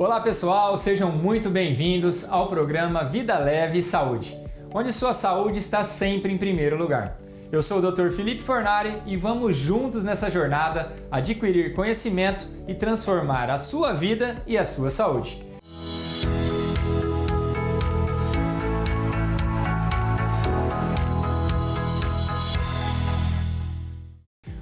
Olá pessoal, sejam muito bem-vindos ao programa Vida Leve e Saúde, onde sua saúde está sempre em primeiro lugar. Eu sou o Dr. Felipe Fornari e vamos juntos nessa jornada adquirir conhecimento e transformar a sua vida e a sua saúde.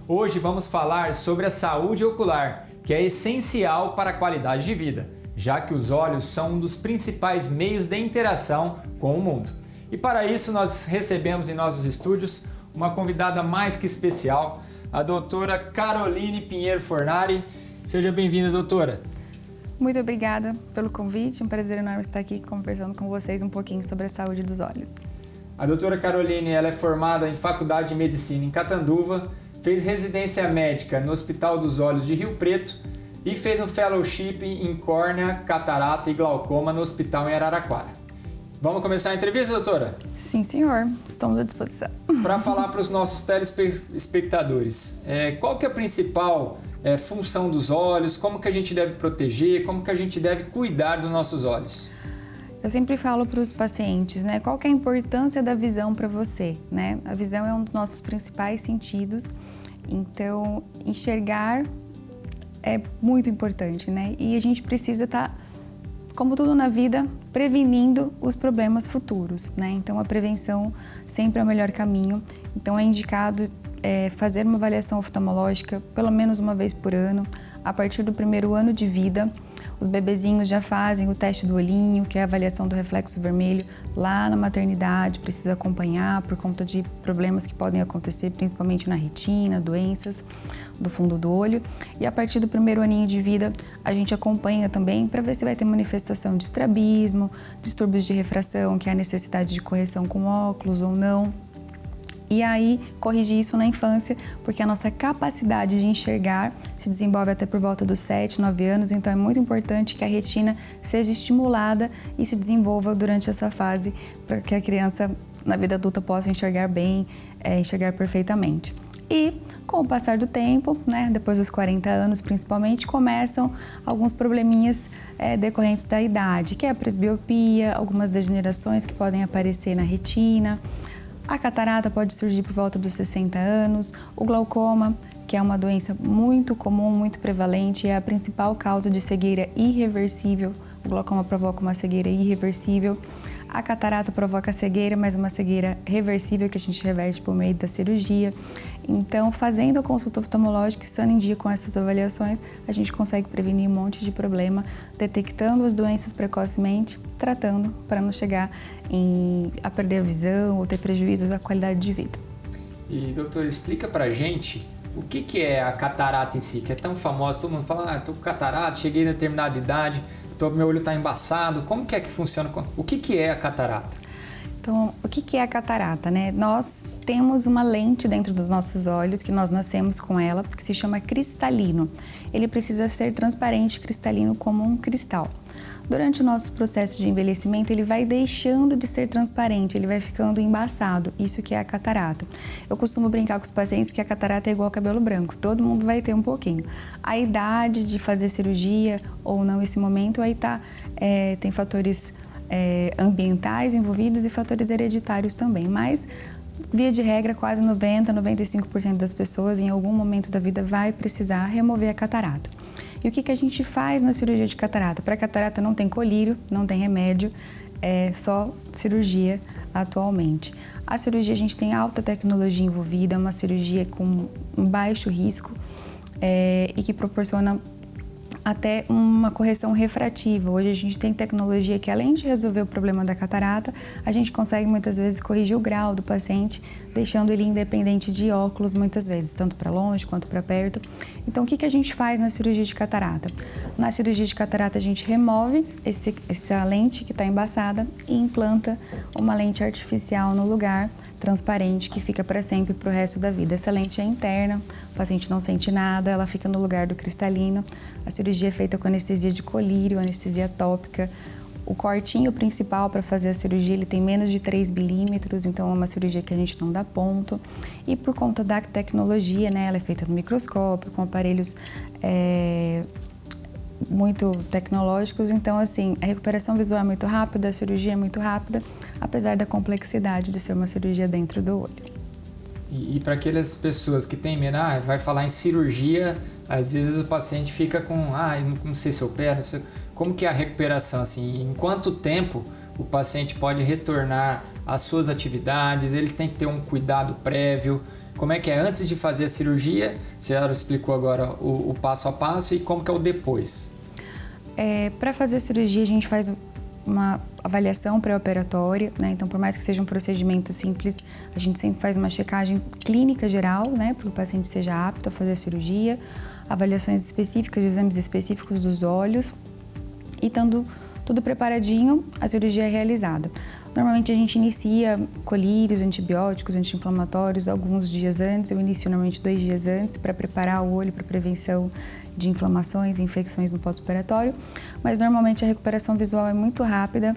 Hoje vamos falar sobre a saúde ocular, que é essencial para a qualidade de vida, já que os olhos são um dos principais meios de interação com o mundo. E para isso nós recebemos em nossos estúdios uma convidada mais que especial, a doutora Caroline Pinheiro Fornari. Seja bem-vinda, doutora. Muito obrigada pelo convite, um prazer enorme estar aqui conversando com vocês um pouquinho sobre a saúde dos olhos. A doutora Caroline ela é formada em Faculdade de Medicina em Catanduva, fez residência médica no Hospital dos Olhos de Rio Preto e fez um fellowship em córnea, catarata e glaucoma no hospital em Araraquara. Vamos começar a entrevista, doutora? Sim, senhor. Estamos à disposição. Para falar para os nossos telespectadores, qual que é a principal função dos olhos, como que a gente deve proteger, como que a gente deve cuidar dos nossos olhos? Eu sempre falo para os pacientes, né, qual que é a importância da visão para você, né? A visão é um dos nossos principais sentidos, então enxergar é muito importante, né? E a gente precisa estar, como tudo na vida, prevenindo os problemas futuros, né? Então a prevenção sempre é o melhor caminho. Então é indicado fazer uma avaliação oftalmológica pelo menos uma vez por ano, a partir do primeiro ano de vida. Os bebezinhos já fazem o teste do olhinho, que é a avaliação do reflexo vermelho. Lá na maternidade, precisa acompanhar por conta de problemas que podem acontecer, principalmente na retina, doenças do fundo do olho. E a partir do primeiro aninho de vida, a gente acompanha também para ver se vai ter manifestação de estrabismo, distúrbios de refração, que é a necessidade de correção com óculos ou não. E aí, corrigir isso na infância, porque a nossa capacidade de enxergar se desenvolve até por volta dos 7, 9 anos, então é muito importante que a retina seja estimulada e se desenvolva durante essa fase, para que a criança, na vida adulta, possa enxergar bem, enxergar perfeitamente. E, com o passar do tempo, né, depois dos 40 anos principalmente, começam alguns probleminhas decorrentes da idade, que é a presbiopia, algumas degenerações que podem aparecer na retina. A catarata pode surgir por volta dos 60 anos, o glaucoma, que é uma doença muito comum, muito prevalente, é a principal causa de cegueira irreversível. O glaucoma provoca uma cegueira irreversível. A catarata provoca cegueira, mas uma cegueira reversível que a gente reverte por meio da cirurgia. Então, fazendo a consulta oftalmológica, estando em dia com essas avaliações, a gente consegue prevenir um monte de problema, detectando as doenças precocemente, tratando para não chegar a perder a visão ou ter prejuízos à qualidade de vida. E, doutor, explica pra gente o que é a catarata em si, que é tão famosa, todo mundo fala, tô com catarata, cheguei a determinada idade, meu olho está embaçado. Como que é que funciona? O que é a catarata? Então, o que é a catarata, né? Nós temos uma lente dentro dos nossos olhos, que nós nascemos com ela, que se chama cristalino. Ele precisa ser transparente, cristalino, como um cristal. Durante o nosso processo de envelhecimento, ele vai deixando de ser transparente, ele vai ficando embaçado. Isso que é a catarata. Eu costumo brincar com os pacientes que a catarata é igual ao cabelo branco. Todo mundo vai ter um pouquinho. A idade de fazer cirurgia ou não esse momento, aí tem fatores ambientais envolvidos e fatores hereditários também. Mas, via de regra, quase 90, 95% das pessoas em algum momento da vida vai precisar remover a catarata. E o que a gente faz na cirurgia de catarata? Para catarata não tem colírio, não tem remédio, é só cirurgia atualmente. A cirurgia, a gente tem alta tecnologia envolvida, é uma cirurgia com um baixo risco e que proporciona até uma correção refrativa. Hoje a gente tem tecnologia que, além de resolver o problema da catarata, a gente consegue muitas vezes corrigir o grau do paciente, deixando ele independente de óculos muitas vezes, tanto para longe quanto para perto. Então, o que a gente faz na cirurgia de catarata? Na cirurgia de catarata, a gente remove essa lente que está embaçada e implanta uma lente artificial no lugar, transparente, que fica para sempre, para o resto da vida. Essa lente é interna, o paciente não sente nada, ela fica no lugar do cristalino. A cirurgia é feita com anestesia de colírio, anestesia tópica. O cortinho principal para fazer a cirurgia, ele tem menos de 3 milímetros, então é uma cirurgia que a gente não dá ponto. E por conta da tecnologia, né, ela é feita no microscópio, com aparelhos muito tecnológicos, então assim, a recuperação visual é muito rápida, a cirurgia é muito rápida, apesar da complexidade de ser uma cirurgia dentro do olho. E para aquelas pessoas que têm medo, vai falar em cirurgia, às vezes o paciente fica com, não sei se eu opero, não sei. Como que é a recuperação, assim, em quanto tempo o paciente pode retornar às suas atividades, ele tem que ter um cuidado prévio, como é que é antes de fazer a cirurgia, você explicou agora o passo a passo e como que é o depois. Para fazer a cirurgia a gente faz uma avaliação pré-operatória, né? Então por mais que seja um procedimento simples, a gente sempre faz uma checagem clínica geral, né? Para que o paciente esteja apto a fazer a cirurgia, avaliações específicas, exames específicos dos olhos e estando tudo preparadinho, a cirurgia é realizada. Normalmente a gente inicia colírios, antibióticos, anti-inflamatórios alguns dias antes. Eu inicio normalmente 2 dias antes para preparar o olho para prevenção de inflamações e infecções no pós-operatório. Mas normalmente a recuperação visual é muito rápida.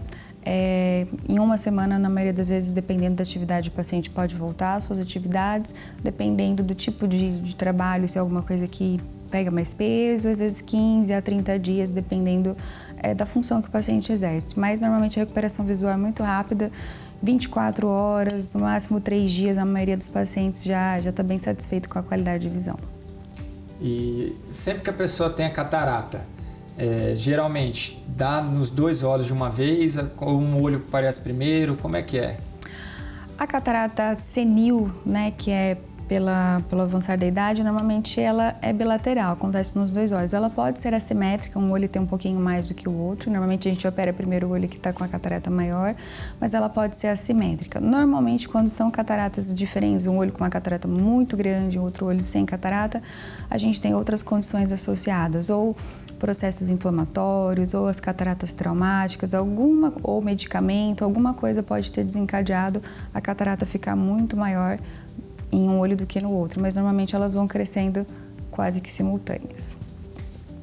Em uma semana, na maioria das vezes, dependendo da atividade, o paciente pode voltar às suas atividades, dependendo do tipo de trabalho, se é alguma coisa que pega mais peso, às vezes 15 a 30 dias, dependendo da função que o paciente exerce. Mas normalmente a recuperação visual é muito rápida, 24 horas, no máximo 3 dias, a maioria dos pacientes já está bem satisfeito com a qualidade de visão. E sempre que a pessoa tem a catarata, geralmente dá nos 2 olhos de uma vez, ou um olho aparece primeiro, como é que é? A catarata senil, né, que é pelo avançar da idade, normalmente ela é bilateral, acontece nos 2 olhos. Ela pode ser assimétrica, um olho tem um pouquinho mais do que o outro. Normalmente a gente opera primeiro o olho que está com a catarata maior, mas ela pode ser assimétrica. Normalmente, quando são cataratas diferentes, um olho com uma catarata muito grande, outro olho sem catarata, a gente tem outras condições associadas, ou processos inflamatórios, ou as cataratas traumáticas, ou medicamento, alguma coisa pode ter desencadeado a catarata ficar muito maior em um olho do que no outro, mas normalmente elas vão crescendo quase que simultâneas.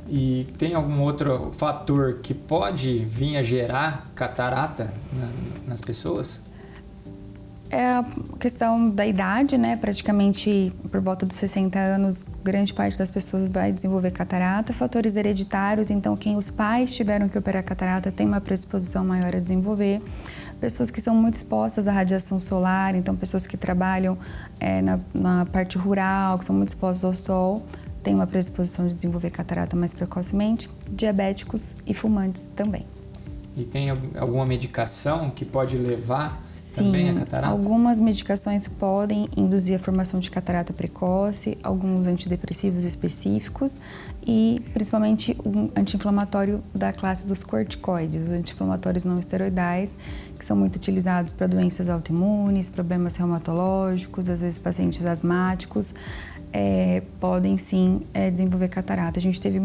E tem algum outro fator que pode vir a gerar catarata nas pessoas? É a questão da idade, né? Praticamente por volta dos 60 anos, grande parte das pessoas vai desenvolver catarata. Fatores hereditários, então quem os pais tiveram que operar catarata tem uma predisposição maior a desenvolver. Pessoas que são muito expostas à radiação solar, então pessoas que trabalham na parte rural, que são muito expostas ao sol, têm uma predisposição de desenvolver catarata mais precocemente. Diabéticos e fumantes também. E tem alguma medicação que pode levar também a catarata? Algumas medicações podem induzir a formação de catarata precoce, alguns antidepressivos específicos e principalmente um anti-inflamatório da classe dos corticoides, os anti-inflamatórios não esteroidais, que são muito utilizados para doenças autoimunes, problemas reumatológicos, às vezes pacientes asmáticos, podem sim desenvolver catarata. A gente teve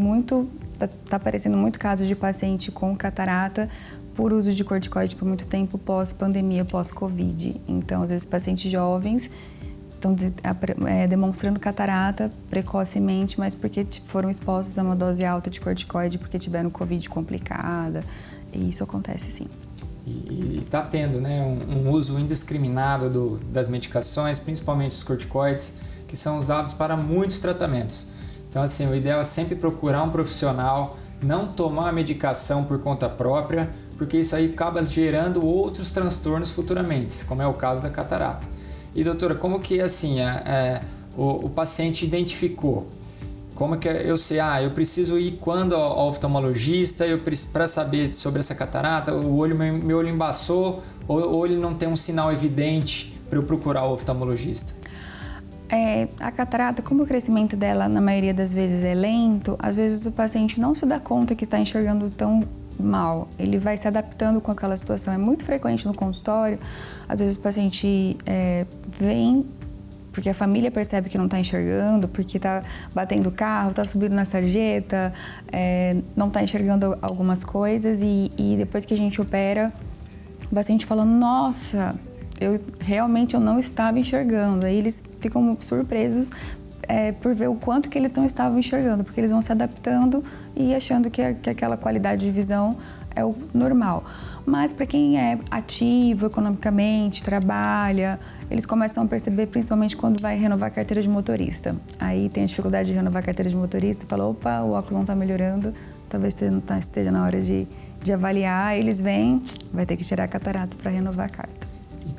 tá aparecendo muito casos de paciente com catarata por uso de corticoide por muito tempo pós-pandemia, pós-Covid. Então, às vezes, pacientes jovens estão demonstrando catarata precocemente, mas porque foram expostos a uma dose alta de corticoide, porque tiveram Covid complicada. E isso acontece sim. E está tendo, né, um uso indiscriminado das medicações, principalmente os corticoides, que são usados para muitos tratamentos. Então, assim, o ideal é sempre procurar um profissional, não tomar a medicação por conta própria, porque isso aí acaba gerando outros transtornos futuramente, como é o caso da catarata. E, doutora, como que, assim, o paciente identificou? Como que eu sei, eu preciso ir quando ao oftalmologista, para saber sobre essa catarata, meu olho embaçou, ou ele não tem um sinal evidente para eu procurar o oftalmologista? A catarata, como o crescimento dela na maioria das vezes é lento, às vezes o paciente não se dá conta que está enxergando tão mal. Ele vai se adaptando com aquela situação. É muito frequente no consultório, às vezes o paciente vem porque a família percebe que não está enxergando, porque está batendo o carro, está subindo na sarjeta, não está enxergando algumas coisas e depois que a gente opera, o paciente fala, nossa, eu não estava enxergando. Aí eles ficam surpresos por ver o quanto que eles não estavam enxergando, porque eles vão se adaptando e achando que aquela qualidade de visão é o normal. Mas para quem é ativo economicamente, trabalha, eles começam a perceber principalmente quando vai renovar a carteira de motorista. Aí tem a dificuldade de renovar a carteira de motorista, fala, opa, o óculos não está melhorando, talvez esteja na hora de avaliar, eles vêm, vai ter que tirar a catarata para renovar a carta.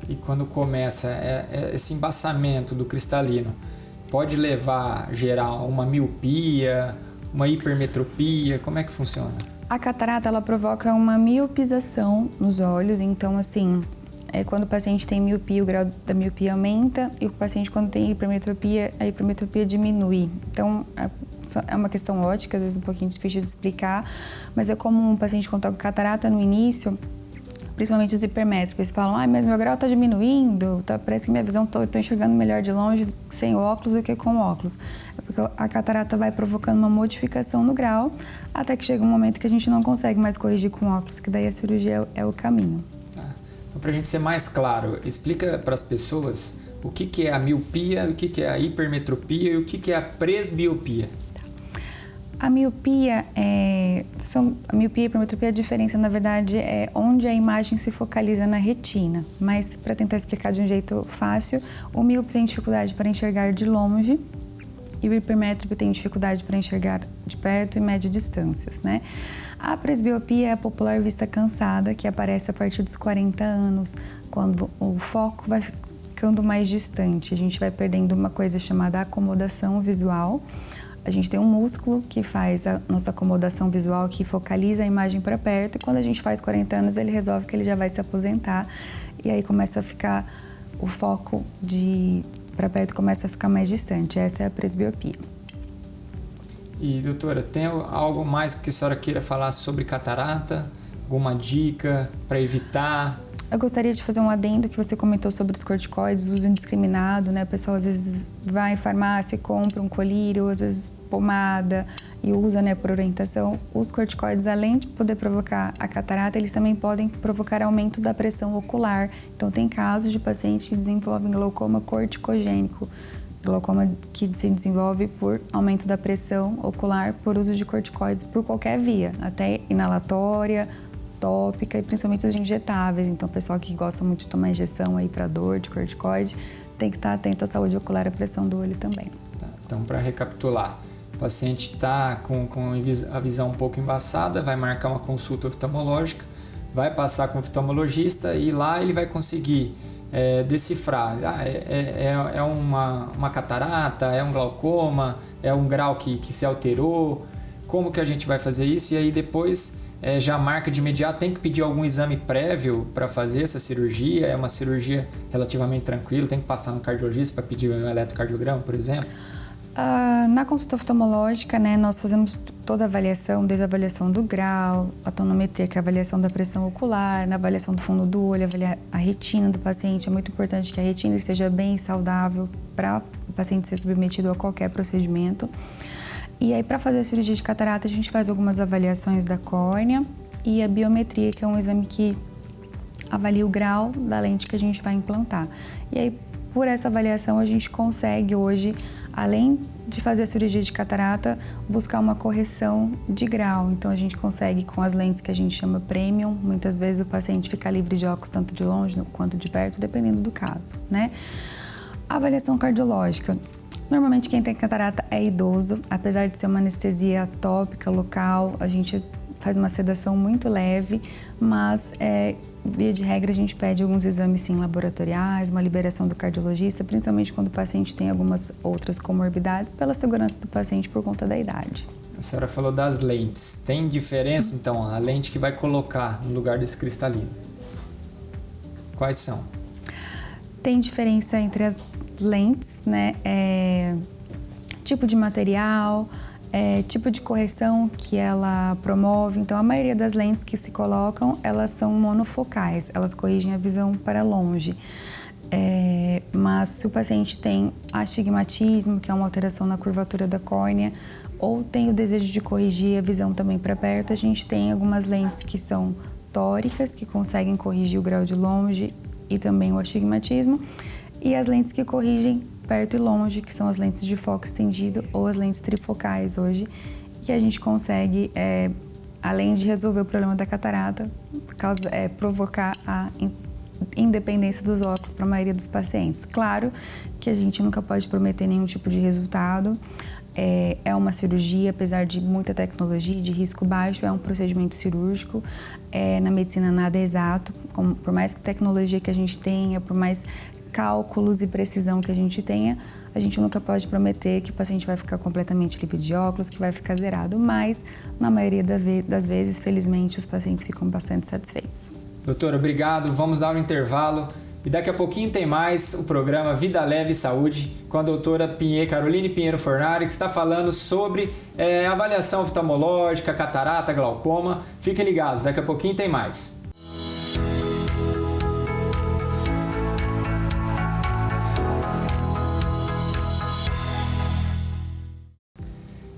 E quando começa esse embaçamento do cristalino, pode gerar uma miopia, uma hipermetropia, como é que funciona? A catarata, ela provoca uma miopização nos olhos, então assim, quando o paciente tem miopia, o grau da miopia aumenta, e o paciente quando tem hipermetropia, a hipermetropia diminui. Então, é uma questão ótica, às vezes um pouquinho difícil de explicar, mas é comum um paciente quando está com catarata no início, principalmente os hipermétropes, falam, mas meu grau está diminuindo, parece que minha visão, estou enxergando melhor de longe sem óculos do que com óculos. É porque a catarata vai provocando uma modificação no grau, até que chega um momento que a gente não consegue mais corrigir com óculos, que daí a cirurgia é o caminho. Então, para a gente ser mais claro, explica para as pessoas o que é a miopia, o que é a hipermetropia e o que é a presbiopia. A miopia e a hipermetropia, a diferença, na verdade, é onde a imagem se focaliza na retina. Mas, para tentar explicar de um jeito fácil, o míope tem dificuldade para enxergar de longe e o hipermétrope tem dificuldade para enxergar de perto e médias distâncias, né? A presbiopia é a popular vista cansada, que aparece a partir dos 40 anos, quando o foco vai ficando mais distante. A gente vai perdendo uma coisa chamada acomodação visual. A gente tem um músculo que faz a nossa acomodação visual, que focaliza a imagem para perto, e quando a gente faz 40 anos, ele resolve que ele já vai se aposentar, e aí começa a ficar o foco para perto começa a ficar mais distante. Essa é a presbiopia. E, doutora, tem algo mais que a senhora queira falar sobre catarata? Alguma dica para evitar? Eu gostaria de fazer um adendo que você comentou sobre os corticoides, o uso indiscriminado, né? O pessoal às vezes vai em farmácia e compra um colírio, às vezes pomada e usa, né, por orientação. Os corticoides, além de poder provocar a catarata, eles também podem provocar aumento da pressão ocular. Então, tem casos de pacientes que desenvolvem glaucoma corticogênico, glaucoma que se desenvolve por aumento da pressão ocular por uso de corticoides por qualquer via, até inalatória, tópica e principalmente os injetáveis. Então, o pessoal que gosta muito de tomar injeção aí para dor de corticoide tem que estar atento à saúde ocular e à pressão do olho também. Então, para recapitular, o paciente está com a visão um pouco embaçada, vai marcar uma consulta oftalmológica, vai passar com o oftalmologista e lá ele vai conseguir decifrar. É uma catarata, é um glaucoma, é um grau que se alterou, como que a gente vai fazer isso? E aí depois já marca de imediato, tem que pedir algum exame prévio para fazer essa cirurgia, é uma cirurgia relativamente tranquila, tem que passar no cardiologista para pedir um eletrocardiograma, por exemplo? Na consulta oftalmológica, né, nós fazemos toda a avaliação, desde a avaliação do grau, a tonometria, que é a avaliação da pressão ocular, na avaliação do fundo do olho, avaliar a retina do paciente. É muito importante que a retina esteja bem saudável para o paciente ser submetido a qualquer procedimento. E aí, para fazer a cirurgia de catarata, a gente faz algumas avaliações da córnea e a biometria, que é um exame que avalia o grau da lente que a gente vai implantar. E aí, por essa avaliação, a gente consegue hoje, além de fazer a cirurgia de catarata, buscar uma correção de grau. Então, a gente consegue, com as lentes que a gente chama premium, muitas vezes o paciente fica livre de óculos tanto de longe quanto de perto, dependendo do caso, né? A avaliação cardiológica. Normalmente, quem tem catarata é idoso, apesar de ser uma anestesia tópica, local, a gente faz uma sedação muito leve, mas via de regra, a gente pede alguns exames, sim, laboratoriais, uma liberação do cardiologista, principalmente quando o paciente tem algumas outras comorbidades, pela segurança do paciente por conta da idade. A senhora falou das lentes. Tem diferença, então, a lente que vai colocar no lugar desse cristalino? Quais são? Tem diferença entre as lentes, né? Tipo de material, tipo de correção que ela promove. Então, a maioria das lentes que se colocam, elas são monofocais, elas corrigem a visão para longe. Mas se o paciente tem astigmatismo, que é uma alteração na curvatura da córnea, ou tem o desejo de corrigir a visão também para perto, a gente tem algumas lentes que são tóricas, que conseguem corrigir o grau de longe e também o astigmatismo, e as lentes que corrigem perto e longe, que são as lentes de foco estendido ou as lentes trifocais hoje, que a gente consegue, além de resolver o problema da catarata, provocar a independência dos óculos para a maioria dos pacientes. Claro que a gente nunca pode prometer nenhum tipo de resultado, é uma cirurgia, apesar de muita tecnologia, de risco baixo, é um procedimento cirúrgico. Na medicina nada é exato, por mais que tecnologia que a gente tenha, por mais cálculos e precisão que a gente tenha, a gente nunca pode prometer que o paciente vai ficar completamente livre de óculos, que vai ficar zerado, mas na maioria das vezes, felizmente, os pacientes ficam bastante satisfeitos. Doutora, obrigado. Vamos dar um intervalo e daqui a pouquinho tem mais o programa Vida Leve e Saúde com a doutora Caroline Pinheiro Fornari, que está falando sobre avaliação oftalmológica, catarata, glaucoma. Fiquem ligados, daqui a pouquinho tem mais.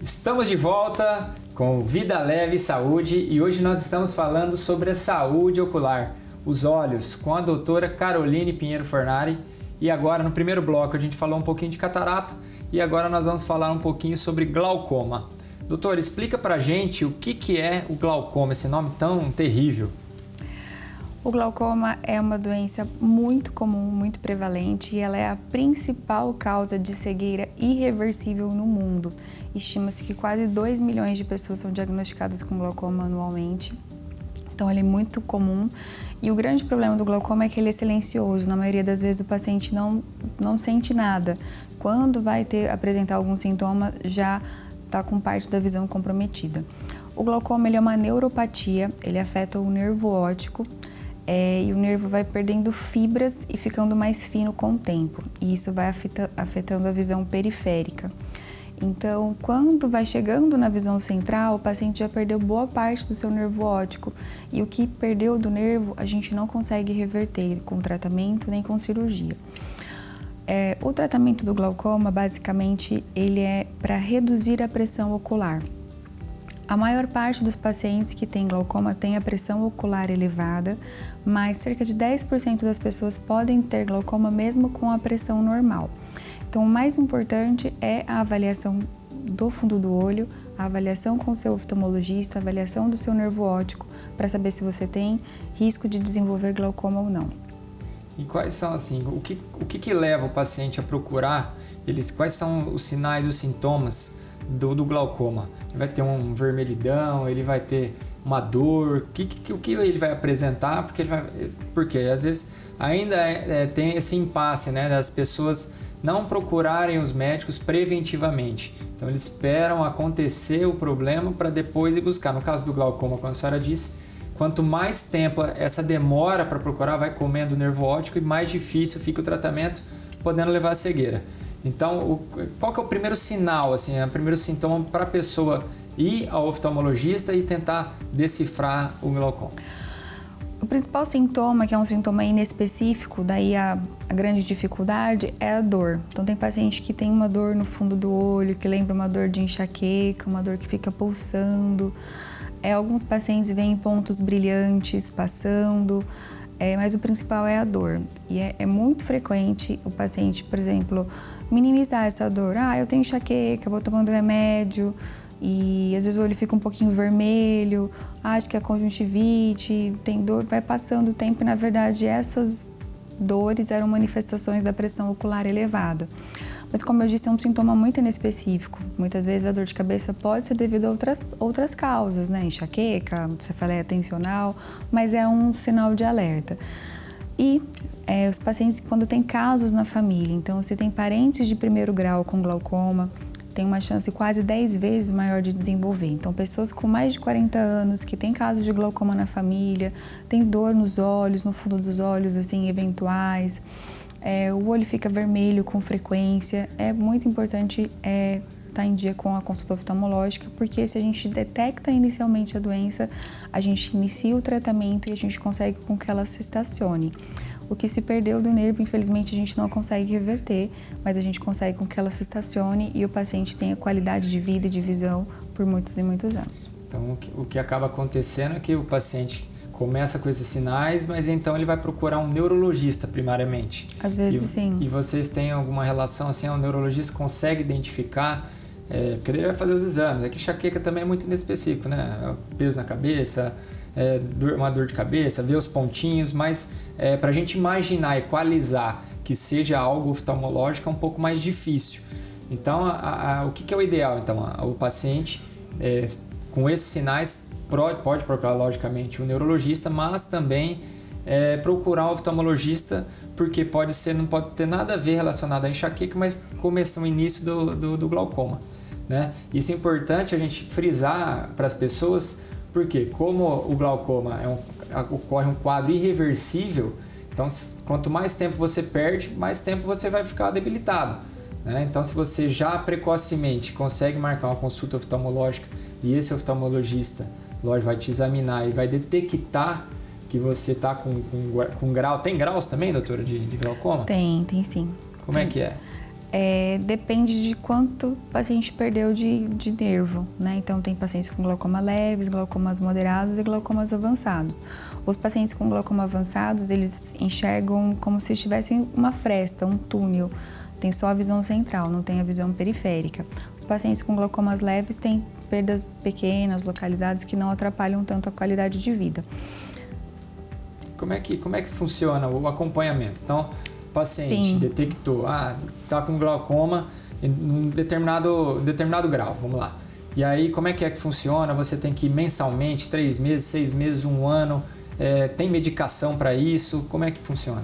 Estamos de volta com Vida Leve e Saúde e hoje nós estamos falando sobre a saúde ocular, os olhos, com a doutora Caroline Pinheiro Fornari. E agora, no primeiro bloco, a gente falou um pouquinho de catarata e agora nós vamos falar um pouquinho sobre glaucoma. Doutora, explica pra gente o que é o glaucoma, esse nome tão terrível. O glaucoma é uma doença muito comum, muito prevalente e ela é a principal causa de cegueira irreversível no mundo. Estima-se que quase 2 milhões de pessoas são diagnosticadas com glaucoma anualmente. Então, ele é muito comum. E o grande problema do glaucoma é que ele é silencioso. Na maioria das vezes, o paciente não sente nada. Quando vai apresentar algum sintoma, já está com parte da visão comprometida. O glaucoma ele é uma neuropatia, ele afeta o nervo óptico. E o nervo vai perdendo fibras e ficando mais fino com o tempo. E isso vai afetando a visão periférica. Então, quando vai chegando na visão central, o paciente já perdeu boa parte do seu nervo óptico. E o que perdeu do nervo, a gente não consegue reverter com tratamento nem com cirurgia. O tratamento do glaucoma, basicamente, ele é para reduzir a pressão ocular. A maior parte dos pacientes que têm glaucoma tem a pressão ocular elevada, mas cerca de 10% das pessoas podem ter glaucoma mesmo com a pressão normal. Então, o mais importante é a avaliação do fundo do olho, a avaliação com o seu oftalmologista, a avaliação do seu nervo óptico, para saber se você tem risco de desenvolver glaucoma ou não. E quais são, assim, o que leva o paciente a procurar quais são os sinais e os sintomas do glaucoma? Ele vai ter um vermelhidão, ele vai ter uma dor, o que ele vai apresentar? Porque às vezes ainda tem esse impasse, né, das pessoas não procurarem os médicos preventivamente. Então eles esperam acontecer o problema para depois ir buscar. No caso do glaucoma, como a senhora disse, quanto mais tempo essa demora para procurar, vai comendo o nervo óptico e mais difícil fica o tratamento, podendo levar à cegueira. Então, qual que é o primeiro sinal, assim, o primeiro sintoma para a pessoa ir ao oftalmologista e tentar decifrar o glaucoma? O principal sintoma, que é um sintoma inespecífico, daí a grande dificuldade, é a dor. Então, tem paciente que tem uma dor no fundo do olho, que lembra uma dor de enxaqueca, uma dor que fica pulsando. Alguns pacientes veem pontos brilhantes passando, mas o principal é a dor. E é muito frequente o paciente, por exemplo, minimizar essa dor. Eu tenho enxaqueca, vou tomando remédio e às vezes o olho fica um pouquinho vermelho, acho que é conjuntivite, tem dor, vai passando o tempo e na verdade essas dores eram manifestações da pressão ocular elevada. Mas como eu disse, é um sintoma muito inespecífico. Muitas vezes a dor de cabeça pode ser devido a outras causas, né? Enxaqueca, cefaleia tensional, mas é um sinal de alerta. E os pacientes, quando tem casos na família, então se tem parentes de primeiro grau com glaucoma, tem uma chance quase 10 vezes maior de desenvolver. Então, pessoas com mais de 40 anos, que têm casos de glaucoma na família, tem dor nos olhos, no fundo dos olhos, assim, eventuais, o olho fica vermelho com frequência. É muito importante estar em dia com a consulta oftalmológica, porque se a gente detecta inicialmente a doença, a gente inicia o tratamento e a gente consegue com que ela se estacione. O que se perdeu do nervo, infelizmente, a gente não consegue reverter, mas a gente consegue com que ela se estacione e o paciente tenha qualidade de vida e de visão por muitos e muitos anos. Então, o que acaba acontecendo é que o paciente começa com esses sinais, mas então ele vai procurar um neurologista primariamente. Às vezes, sim. E vocês têm alguma relação, assim, o neurologista consegue identificar, porque ele vai fazer os exames. É que enxaqueca também é muito inespecífico, né? Peso na cabeça, uma dor de cabeça, ver os pontinhos, mas para a gente imaginar, equalizar que seja algo oftalmológico é um pouco mais difícil. Então, o que é o ideal? Então, o paciente com esses sinais pode procurar, logicamente, um neurologista, mas também procurar um oftalmologista, porque não pode ter nada a ver relacionado à enxaqueca, mas começa o início do glaucoma, né? Isso é importante a gente frisar para as pessoas, porque como o glaucoma ocorre um quadro irreversível, então quanto mais tempo você perde, mais tempo você vai ficar debilitado, né? Então, se você já precocemente consegue marcar uma consulta oftalmológica e esse oftalmologista, lógico, vai te examinar e vai detectar que você está com grau. Tem graus também, doutora, de glaucoma? Tem sim. Como é que é? Depende de quanto o paciente perdeu de nervo, né? Então, tem pacientes com glaucoma leves, glaucomas moderados e glaucomas avançados. Os pacientes com glaucoma avançados, eles enxergam como se tivessem uma fresta, um túnel. Tem só a visão central, não tem a visão periférica. Os pacientes com glaucomas leves têm perdas pequenas, localizadas, que não atrapalham tanto a qualidade de vida. Como é que funciona o acompanhamento? Então, o paciente detectou, está com glaucoma em um determinado grau, vamos lá. E aí, como é que funciona? Você tem que ir mensalmente, 3 meses, 6 meses, 1 ano, tem medicação para isso? Como é que funciona?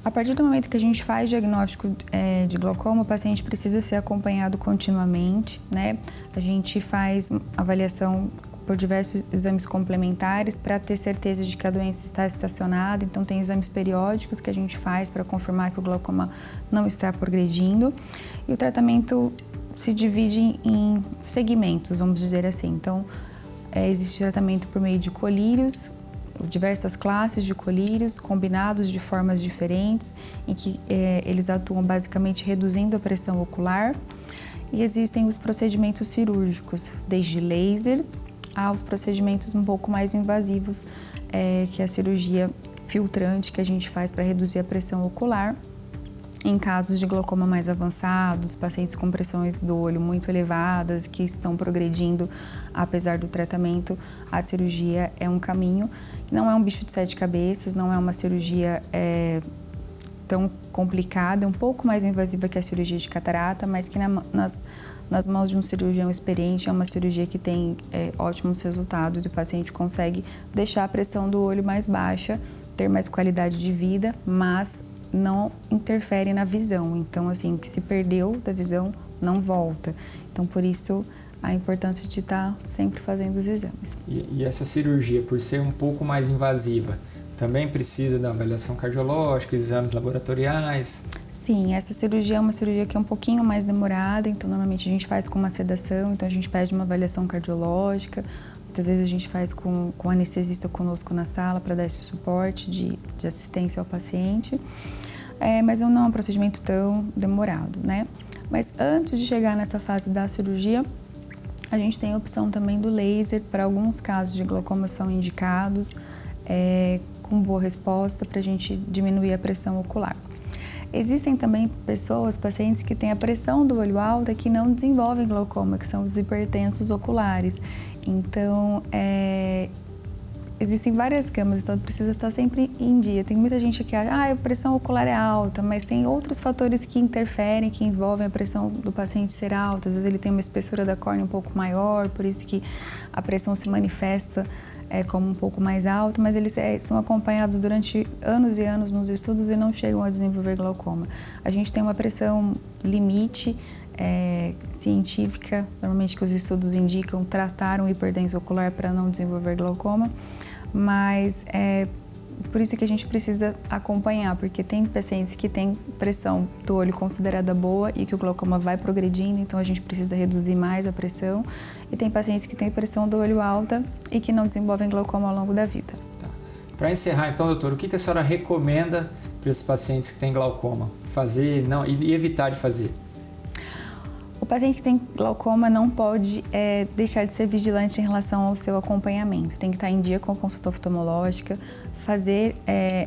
A partir do momento que a gente faz diagnóstico de glaucoma, o paciente precisa ser acompanhado continuamente, né? A gente faz avaliação por diversos exames complementares para ter certeza de que a doença está estacionada. Então, tem exames periódicos que a gente faz para confirmar que o glaucoma não está progredindo. E o tratamento se divide em segmentos, vamos dizer assim. Então, existe tratamento por meio de colírios, diversas classes de colírios combinados de formas diferentes, em que eles atuam basicamente reduzindo a pressão ocular. E existem os procedimentos cirúrgicos, desde lasers aos procedimentos um pouco mais invasivos, que é a cirurgia filtrante que a gente faz para reduzir a pressão ocular. Em casos de glaucoma mais avançados, pacientes com pressões do olho muito elevadas, que estão progredindo apesar do tratamento, a cirurgia é um caminho. Não é um bicho de 7 cabeças, não é uma cirurgia tão complicada, um pouco mais invasiva que a cirurgia de catarata, mas que nas mãos de um cirurgião experiente é uma cirurgia que tem ótimos resultados. O paciente consegue deixar a pressão do olho mais baixa, ter mais qualidade de vida, mas não interfere na visão. Então, assim, que se perdeu da visão, não volta. Então, por isso, a importância de estar sempre fazendo os exames. E essa cirurgia, por ser um pouco mais invasiva, também precisa da avaliação cardiológica, exames laboratoriais? Sim, essa cirurgia é uma cirurgia que é um pouquinho mais demorada, então normalmente a gente faz com uma sedação, então a gente pede uma avaliação cardiológica, muitas vezes a gente faz com o anestesista conosco na sala para dar esse suporte de assistência ao paciente, mas não é um procedimento tão demorado, né? Mas antes de chegar nessa fase da cirurgia, a gente tem a opção também do laser, para alguns casos de glaucoma são indicados, com boa resposta para a gente diminuir a pressão ocular. Existem também pacientes que têm a pressão do olho alta que não desenvolvem glaucoma, que são os hipertensos oculares. Então, existem várias camas, então precisa estar sempre em dia. Tem muita gente que acha, a pressão ocular é alta, mas tem outros fatores que interferem, que envolvem a pressão do paciente ser alta. Às vezes ele tem uma espessura da córnea um pouco maior, por isso que a pressão se manifesta como um pouco mais alta, mas eles são acompanhados durante anos e anos nos estudos e não chegam a desenvolver glaucoma. A gente tem uma pressão limite científica, normalmente que os estudos indicam tratar um hipertenso ocular para não desenvolver glaucoma, mas por isso que a gente precisa acompanhar, porque tem pacientes que têm pressão do olho considerada boa e que o glaucoma vai progredindo, então a gente precisa reduzir mais a pressão. E tem pacientes que têm pressão do olho alta e que não desenvolvem glaucoma ao longo da vida. Tá. Para encerrar então, doutor, o que a senhora recomenda para esses pacientes que têm glaucoma? Fazer e evitar de fazer? O paciente que tem glaucoma não pode deixar de ser vigilante em relação ao seu acompanhamento. Tem que estar em dia com a consulta oftalmológica, fazer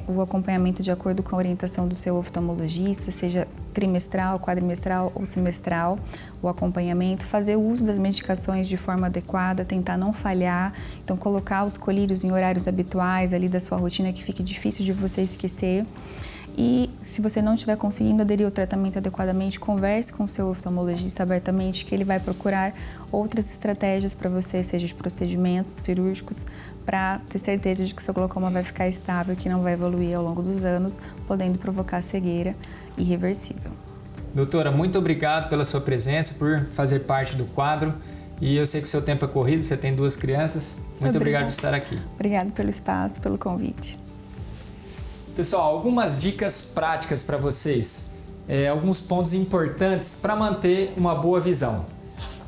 o acompanhamento de acordo com a orientação do seu oftalmologista, seja trimestral, quadrimestral ou semestral, o acompanhamento, fazer o uso das medicações de forma adequada, tentar não falhar, então colocar os colírios em horários habituais ali da sua rotina que fique difícil de você esquecer. E se você não estiver conseguindo aderir ao tratamento adequadamente, converse com o seu oftalmologista abertamente, que ele vai procurar outras estratégias para você, seja de procedimentos cirúrgicos, para ter certeza de que o seu glaucoma vai ficar estável, que não vai evoluir ao longo dos anos, podendo provocar cegueira irreversível. Doutora, muito obrigado pela sua presença, por fazer parte do quadro. E eu sei que o seu tempo é corrido, você tem 2 crianças. Muito obrigado por estar aqui. Obrigada pelo espaço, pelo convite. Pessoal, algumas dicas práticas para vocês. Alguns pontos importantes para manter uma boa visão,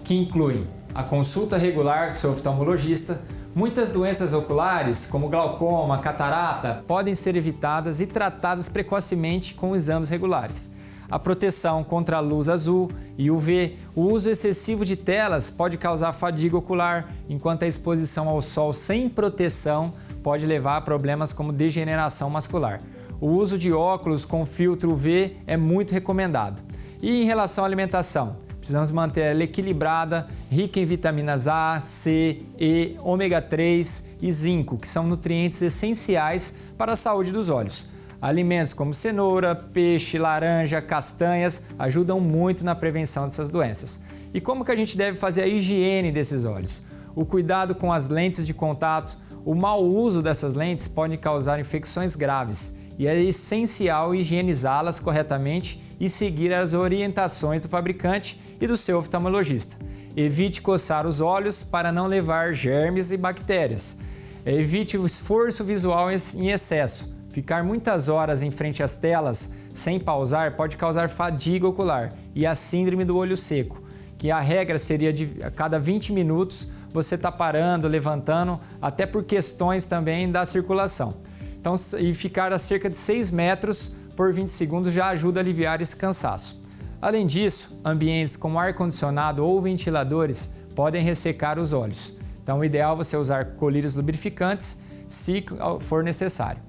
que incluem a consulta regular com o seu oftalmologista. Muitas doenças oculares, como glaucoma, catarata, podem ser evitadas e tratadas precocemente com exames regulares. A proteção contra a luz azul e UV, o uso excessivo de telas pode causar fadiga ocular, enquanto a exposição ao sol sem proteção pode levar a problemas como degeneração muscular. O uso de óculos com filtro UV é muito recomendado. E em relação à alimentação, precisamos manter ela equilibrada, rica em vitaminas A, C, E, ômega 3 e zinco, que são nutrientes essenciais para a saúde dos olhos. Alimentos como cenoura, peixe, laranja, castanhas ajudam muito na prevenção dessas doenças. E como que a gente deve fazer a higiene desses olhos? O cuidado com as lentes de contato, o mau uso dessas lentes pode causar infecções graves e é essencial higienizá-las corretamente e seguir as orientações do fabricante e do seu oftalmologista. Evite coçar os olhos para não levar germes e bactérias. Evite o esforço visual em excesso. Ficar muitas horas em frente às telas sem pausar pode causar fadiga ocular e a síndrome do olho seco, que a regra seria de a cada 20 minutos você está parando, levantando, até por questões também da circulação. Então, e ficar a cerca de 6 metros por 20 segundos já ajuda a aliviar esse cansaço. Além disso, ambientes como ar-condicionado ou ventiladores podem ressecar os olhos. Então, o ideal é você usar colírios lubrificantes se for necessário.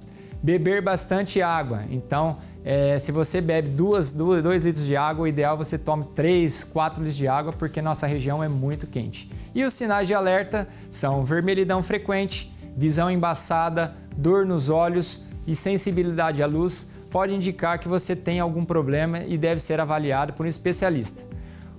Beber bastante água. Então, se você bebe 2 litros de água, o ideal é você tome 3, 4 litros de água, porque nossa região é muito quente. E os sinais de alerta são vermelhidão frequente, visão embaçada, dor nos olhos e sensibilidade à luz. Pode indicar que você tem algum problema e deve ser avaliado por um especialista.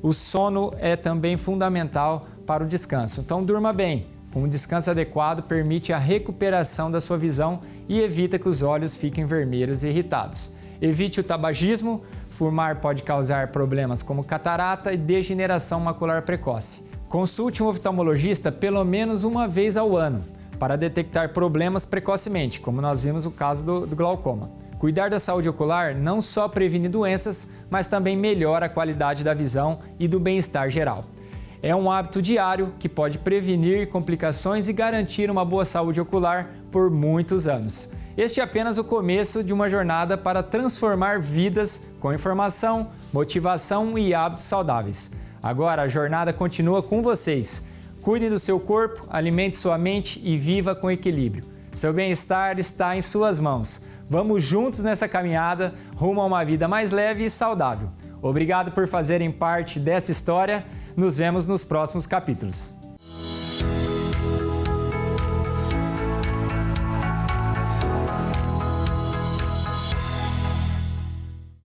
O sono é também fundamental para o descanso. Então, durma bem. Um descanso adequado permite a recuperação da sua visão e evita que os olhos fiquem vermelhos e irritados. Evite o tabagismo, fumar pode causar problemas como catarata e degeneração macular precoce. Consulte um oftalmologista pelo menos uma vez ao ano para detectar problemas precocemente, como nós vimos no caso do glaucoma. Cuidar da saúde ocular não só previne doenças, mas também melhora a qualidade da visão e do bem-estar geral. É um hábito diário que pode prevenir complicações e garantir uma boa saúde ocular por muitos anos. Este é apenas o começo de uma jornada para transformar vidas com informação, motivação e hábitos saudáveis. Agora a jornada continua com vocês. Cuide do seu corpo, alimente sua mente e viva com equilíbrio. Seu bem-estar está em suas mãos. Vamos juntos nessa caminhada rumo a uma vida mais leve e saudável. Obrigado por fazerem parte dessa história. Nos vemos nos próximos capítulos.